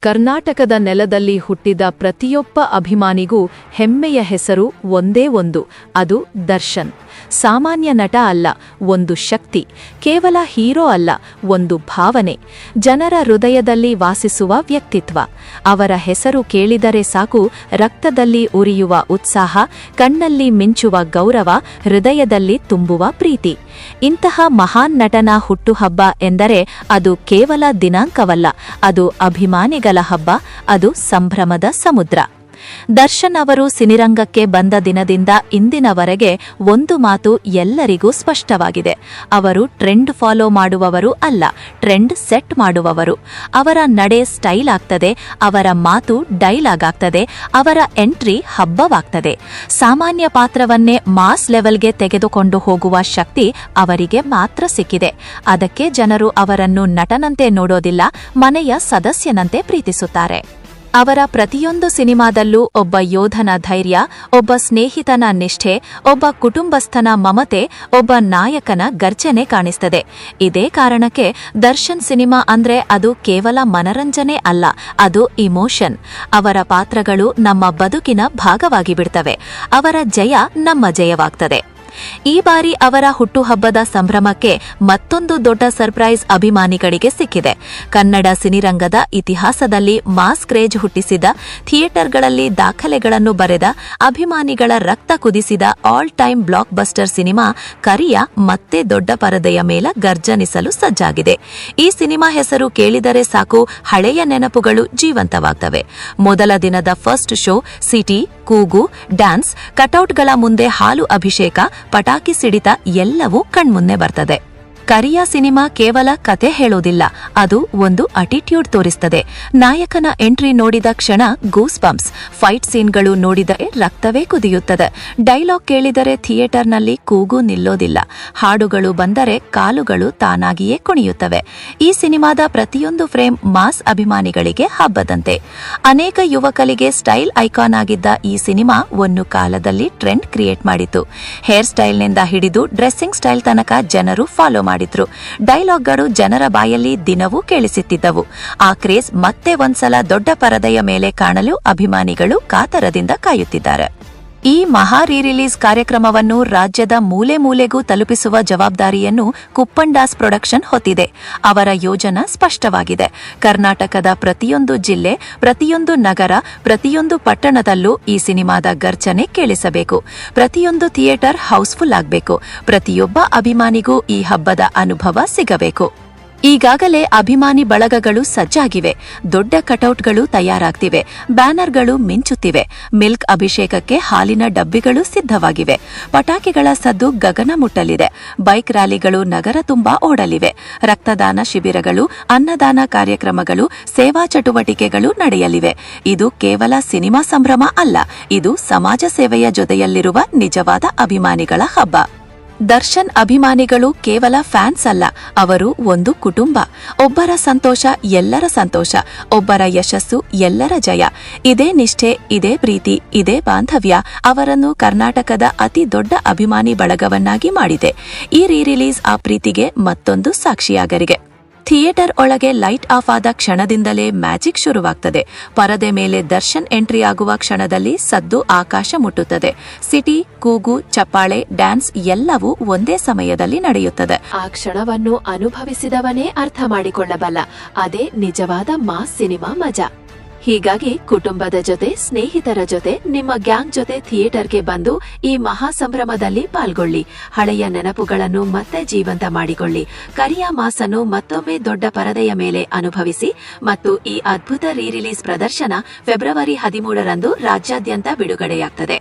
ಕರ್ನಾಟಕದ ನೆಲದಲ್ಲಿ ಹುಟ್ಟಿದ ಪ್ರತಿಯೊಬ್ಬ ಅಭಿಮಾನಿಗೂ ಹೆಮ್ಮೆಯ ಹೆಸರು ಒಂದೇ ಒಂದು, ಅದು ದರ್ಶನ್. ಸಾಮಾನ್ಯ ನಟ ಅಲ್ಲ, ಒಂದು ಶಕ್ತಿ. ಕೇವಲ ಹೀರೋ ಅಲ್ಲ, ಒಂದು ಭಾವನೆ. ಜನರ ಹೃದಯದಲ್ಲಿ ವಾಸಿಸುವ ವ್ಯಕ್ತಿತ್ವ. ಅವರ ಹೆಸರು ಕೇಳಿದರೆ ಸಾಕು, ರಕ್ತದಲ್ಲಿ ಉರಿಯುವ ಉತ್ಸಾಹ, ಕಣ್ಣಲ್ಲಿ ಮಿಂಚುವ ಗೌರವ, ಹೃದಯದಲ್ಲಿ ತುಂಬುವ ಪ್ರೀತಿ. ಇಂತಹ ಮಹಾನ್ ನಟನ ಹುಟ್ಟುಹಬ್ಬ ಎಂದರೆ ಅದು ಕೇವಲ ದಿನಾಂಕವಲ್ಲ, ಅದು ಅಭಿಮಾನಿಗಳ ಹಬ್ಬ, ಅದು ಸಂಭ್ರಮದ ಸಮುದ್ರ. ದರ್ಶನ್ ಅವರು ಸಿನಿರಂಗಕ್ಕೆ ಬಂದ ದಿನದಿಂದ ಇಂದಿನವರೆಗೆ ಒಂದು ಮಾತು ಎಲ್ಲರಿಗೂ ಸ್ಪಷ್ಟವಾಗಿದೆ. ಅವರು ಟ್ರೆಂಡ್ ಫಾಲೋ ಮಾಡುವವರು ಅಲ್ಲ, ಟ್ರೆಂಡ್ ಸೆಟ್ ಮಾಡುವವರು. ಅವರ ನಡೆ ಸ್ಟೈಲ್ ಆಗ್ತದೆ, ಅವರ ಮಾತು ಡೈಲಾಗ್ ಆಗ್ತದೆ, ಅವರ ಎಂಟ್ರಿ ಹಬ್ಬವಾಗ್ತದೆ. ಸಾಮಾನ್ಯ ಪಾತ್ರವನ್ನೇ ಮಾಸ್ ಲೆವೆಲ್ಗೆ ತೆಗೆದುಕೊಂಡು ಹೋಗುವ ಶಕ್ತಿ ಅವರಿಗೆ ಮಾತ್ರ ಸಿಕ್ಕಿದೆ. ಅದಕ್ಕೆ ಜನರು ಅವರನ್ನು ನಟನಂತೆ ನೋಡೋದಿಲ್ಲ, ಮನೆಯ ಸದಸ್ಯನಂತೆ ಪ್ರೀತಿಸುತ್ತಾರೆ. ಅವರ ಪ್ರತಿಯೊಂದು ಸಿನಿಮಾದಲ್ಲೂ ಒಬ್ಬ ಯೋಧನ ಧೈರ್ಯ, ಒಬ್ಬ ಸ್ನೇಹಿತನ ನಿಷ್ಠೆ, ಒಬ್ಬ ಕುಟುಂಬಸ್ಥನ ಮಮತೆ, ಒಬ್ಬ ನಾಯಕನ ಗರ್ಜನೆ ಕಾಣಿಸ್ತದೆ. ಇದೇ ಕಾರಣಕ್ಕೆ ದರ್ಶನ್ ಸಿನಿಮಾ ಅಂದ್ರೆ ಅದು ಕೇವಲ ಮನರಂಜನೆ ಅಲ್ಲ, ಅದು ಇಮೋಷನ್. ಅವರ ಪಾತ್ರಗಳು ನಮ್ಮ ಬದುಕಿನ ಭಾಗವಾಗಿ ಬಿಡ್ತವೆ. ಅವರ ಜಯ ನಮ್ಮ ಜಯವಾಗ್ತದೆ. ಈ ಬಾರಿ ಅವರ ಹುಟ್ಟುಹಬ್ಬದ ಸಂಭ್ರಮಕ್ಕೆ ಮತ್ತೊಂದು ದೊಡ್ಡ ಸರ್ಪ್ರೈಸ್ ಅಭಿಮಾನಿಗಳಿಗೆ ಸಿಕ್ಕಿದೆ. ಕನ್ನಡ ಸಿನಿರಂಗದ ಇತಿಹಾಸದಲ್ಲಿ ಮಾಸ್ ಕ್ರೇಜ್ ಹುಟ್ಟಿಸಿದ, ಥಿಯೇಟರ್ಗಳಲ್ಲಿ ದಾಖಲೆಗಳನ್ನು ಬರೆದ, ಅಭಿಮಾನಿಗಳ ರಕ್ತ ಕುದಿಸಿದ all time blockbuster cinema Kariya ಮತ್ತೆ ದೊಡ್ಡ ಪರದೆಯ ಮೇಲೆ ಗರ್ಜನಿಸಲು ಸಜ್ಜಾಗಿದೆ. ಈ ಸಿನಿಮಾ ಹೆಸರು ಕೇಳಿದರೆ ಸಾಕು, ಹಳೆಯ ನೆನಪುಗಳು ಜೀವಂತವಾಗ್ತವೆ. ಮೊದಲ ದಿನದ ಫಸ್ಟ್ ಶೋ, ಸಿಟಿ, ಕೂಗು, ಡ್ಯಾನ್ಸ್, ಕಟೌಟ್ಗಳ ಮುಂದೆ ಹಾಲು ಅಭಿಷೇಕ, ಪಟಾಕಿ ಸಿಡಿತ ಎಲ್ಲವೂ ಕಣ್ಮುಂದೆ ಬರ್ತದೆ. ಕರಿಯ ಸಿನಿಮಾ ಕೇವಲ ಕತೆ ಹೇಳೋದಿಲ್ಲ, ಅದು ಒಂದು ಅಟಿಟ್ಯೂಡ್ ತೋರಿಸ್ತದೆ. ನಾಯಕನ ಎಂಟ್ರಿ ನೋಡಿದ ಕ್ಷಣ ಗೂಸ್ ಬಂಪ್ಸ್, ಫೈಟ್ ಸೀನ್ಗಳು ನೋಡಿದರೆ ರಕ್ತವೇ ಕುದಿಯುತ್ತದೆ. ಡೈಲಾಗ್ ಕೇಳಿದರೆ ಥಿಯೇಟರ್ನಲ್ಲಿ ಕೂಗು ನಿಲ್ಲೋದಿಲ್ಲ. ಹಾಡುಗಳು ಬಂದರೆ ಕಾಲುಗಳು ತಾನಾಗಿಯೇ ಕುಣಿಯುತ್ತವೆ. ಈ ಸಿನಿಮಾದ ಪ್ರತಿಯೊಂದು ಫ್ರೇಮ್ ಮಾಸ್ ಅಭಿಮಾನಿಗಳಿಗೆ ಹಬ್ಬದಂತೆ. ಅನೇಕ ಯುವಕರಿಗೆ ಸ್ಟೈಲ್ ಐಕಾನ್ ಆಗಿದ್ದ ಈ ಸಿನಿಮಾ ಒಂದು ಕಾಲದಲ್ಲಿ ಟ್ರೆಂಡ್ ಕ್ರಿಯೇಟ್ ಮಾಡಿತು. ಹೇರ್ ಸ್ಟೈಲ್ನಿಂದ ಹಿಡಿದು ಡ್ರೆಸ್ಸಿಂಗ್ ಸ್ಟೈಲ್ ತನಕ ಜನರು ಫಾಲೋ ಮಾಡಿದ್ರು. ಡೈಲಾಗ್ಗಳು ಜನರ ಬಾಯಲ್ಲಿ ದಿನವೂ ಕೇಳಿಸುತ್ತಿದ್ದವು. ಆ ಕ್ರೇಜ್ ಮತ್ತೆ ಒಂದ್ಸಲ ದೊಡ್ಡ ಪರದೆಯ ಮೇಲೆ ಕಾಣಲು ಅಭಿಮಾನಿಗಳು ಕಾತರದಿಂದ ಕಾಯುತ್ತಿದ್ದಾರೆ. ಈ ಮಹಾ ರೀರಿಲೀಸ್ ಕಾರ್ಯಕ್ರಮವನ್ನು ರಾಜ್ಯದ ಮೂಲೆ ಮೂಲೆಗೂ ತಲುಪಿಸುವ ಜವಾಬ್ದಾರಿಯನ್ನು ಕುಪ್ಪಂಡಾಸ್ ಪ್ರೊಡಕ್ಷನ್ ಹೊತ್ತಿದೆ. ಅವರ ಯೋಜನೆ ಸ್ಪಷ್ಟವಾಗಿದೆ. ಕರ್ನಾಟಕದ ಪ್ರತಿಯೊಂದು ಜಿಲ್ಲೆ, ಪ್ರತಿಯೊಂದು ನಗರ, ಪ್ರತಿಯೊಂದು ಪಟ್ಟಣದಲ್ಲೂ ಈ ಸಿನಿಮಾದ ಗರ್ಜನೆ ಕೇಳಿಸಬೇಕು. ಪ್ರತಿಯೊಂದು ಥಿಯೇಟರ್ ಹೌಸ್ಫುಲ್ ಆಗಬೇಕು. ಪ್ರತಿಯೊಬ್ಬ ಅಭಿಮಾನಿಗೂ ಈ ಹಬ್ಬದ ಅನುಭವ ಸಿಗಬೇಕು. ಈಗಾಗಲೇ ಅಭಿಮಾನಿ ಬಳಗಗಳು ಸಜ್ಜಾಗಿವೆ. ದೊಡ್ಡ ಕಟೌಟ್ಗಳು ತಯಾರಾಗ್ತಿವೆ, ಬ್ಯಾನರ್ಗಳು ಮಿಂಚುತ್ತಿವೆ, ಮಿಲ್ಕ್ ಅಭಿಷೇಕಕ್ಕೆ ಹಾಲಿನ ಡಬ್ಬಿಗಳು ಸಿದ್ಧವಾಗಿವೆ, ಪಟಾಕಿಗಳ ಸದ್ದು ಗಗನ ಮುಟ್ಟಲಿದೆ, ಬೈಕ್ ರ್ಯಾಲಿಗಳು ನಗರ ತುಂಬಾ ಓಡಲಿವೆ, ರಕ್ತದಾನ ಶಿಬಿರಗಳು, ಅನ್ನದಾನ ಕಾರ್ಯಕ್ರಮಗಳು, ಸೇವಾ ಚಟುವಟಿಕೆಗಳು ನಡೆಯಲಿವೆ. ಇದು ಕೇವಲ ಸಿನಿಮಾ ಸಂಭ್ರಮ ಅಲ್ಲ, ಇದು ಸಮಾಜ ಸೇವೆಯ ಜೊತೆಯಲ್ಲಿರುವ ನಿಜವಾದ ಅಭಿಮಾನಿಗಳ ಹಬ್ಬ. ದರ್ಶನ್ ಅಭಿಮಾನಿಗಳು ಕೇವಲ ಫ್ಯಾನ್ಸ್ ಅಲ್ಲ, ಅವರು ಒಂದು ಕುಟುಂಬ. ಒಬ್ಬರ ಸಂತೋಷ ಎಲ್ಲರ ಸಂತೋಷ, ಒಬ್ಬರ ಯಶಸ್ಸು ಎಲ್ಲರ ಜಯ. ಇದೇ ನಿಷ್ಠೆ, ಇದೇ ಪ್ರೀತಿ, ಇದೇ ಬಾಂಧವ್ಯ ಅವರನ್ನು ಕರ್ನಾಟಕದ ಅತಿ ದೊಡ್ಡ ಅಭಿಮಾನಿ ಬಳಗವನ್ನಾಗಿ ಮಾಡಿದೆ. ಈ ರೀರಿಲೀಸ್ ಆ ಪ್ರೀತಿಗೆ ಮತ್ತೊಂದು ಸಾಕ್ಷಿಯಾಗರಿಗೆ. ಥಿಯೇಟರ್ ಒಳಗೆ ಲೈಟ್ ಆಫ್ ಆದ ಕ್ಷಣದಿಂದಲೇ ಮ್ಯಾಜಿಕ್ ಶುರುವಾಗ್ತದೆ. ಪರದೆ ಮೇಲೆ ದರ್ಶನ್ ಎಂಟ್ರಿ ಆಗುವ ಕ್ಷಣದಲ್ಲಿ ಸದ್ದು ಆಕಾಶ ಮುಟ್ಟುತ್ತದೆ. ಸಿಟಿ, ಕೂಗು, ಚಪ್ಪಾಳೆ, ಡ್ಯಾನ್ಸ್ ಎಲ್ಲವೂ ಒಂದೇ ಸಮಯದಲ್ಲಿ ನಡೆಯುತ್ತದೆ. ಆ ಕ್ಷಣವನ್ನು ಅನುಭವಿಸಿದವನೇ ಅರ್ಥ ಮಾಡಿಕೊಳ್ಳಬಲ್ಲ. ಅದೇ ನಿಜವಾದ ಮಾಸ್ ಸಿನಿಮಾ ಮಜಾ. ಹೀಗಾಗಿ ಕುಟುಂಬದ ಜೊತೆ, ಸ್ನೇಹಿತರ ಜೊತೆ, ನಿಮ್ಮ ಗ್ಯಾಂಗ್ ಜೊತೆ ಥಿಯೇಟರ್ಗೆ ಬಂದು ಈ ಮಹಾ ಸಂಭ್ರಮದಲ್ಲಿ ಪಾಲ್ಗೊಳ್ಳಿ. ಹಳೆಯ ನೆನಪುಗಳನ್ನು ಮತ್ತೆ ಜೀವಂತ ಮಾಡಿಕೊಳ್ಳಿ. ಕರಿಯ ಮಾಸನ್ನು ಮತ್ತೊಮ್ಮೆ ದೊಡ್ಡ ಪರದೆಯ ಮೇಲೆ ಅನುಭವಿಸಿ. ಮತ್ತು ಈ ಅದ್ಭುತ ರೀರಿಲೀಸ್ ಪ್ರದರ್ಶನ ಫೆಬ್ರವರಿ 13ರಂದು ರಾಜ್ಯಾದ್ಯಂತ ಬಿಡುಗಡೆಯಾಗ್ತದೆ.